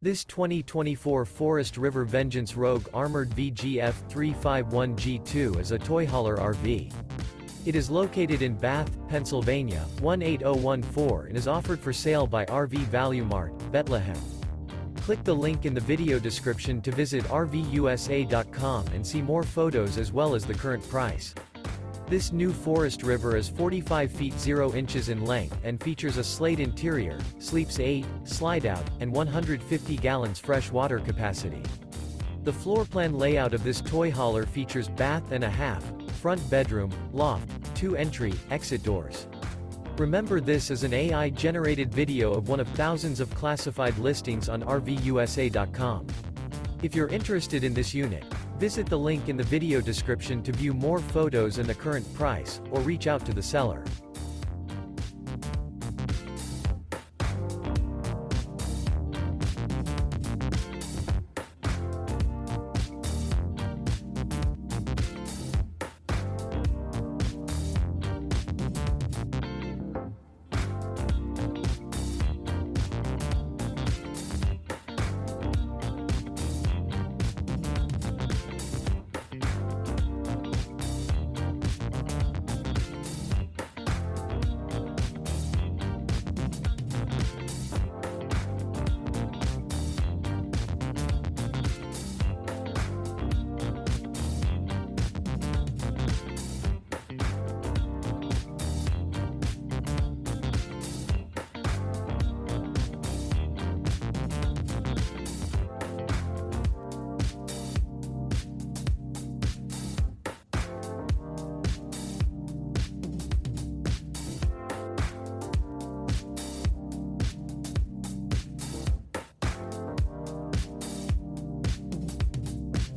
This 2024 Forest River Vengeance Rogue Armored VGF 351G2 is a toy hauler RV. It is located in Bath, Pennsylvania, 18014 and is offered for sale by RV Value Mart, Behtlehem. Click the link in the video description to visit RVUSA.com and see more photos as well as the current price. This new Forest River is 45 feet 0 inches in length and features a SLATE interior, sleeps 8, Slideout, and 150 gallons fresh water capacity. The floor plan layout of this toy hauler features bath and a half, front bedroom, loft, 2 entry, exit doors. Remember, this is an AI-generated video of one of thousands of classified listings on RVUSA.com. If you're interested in this unit, visit the link in the video description to view more photos and the current price, or reach out to the seller.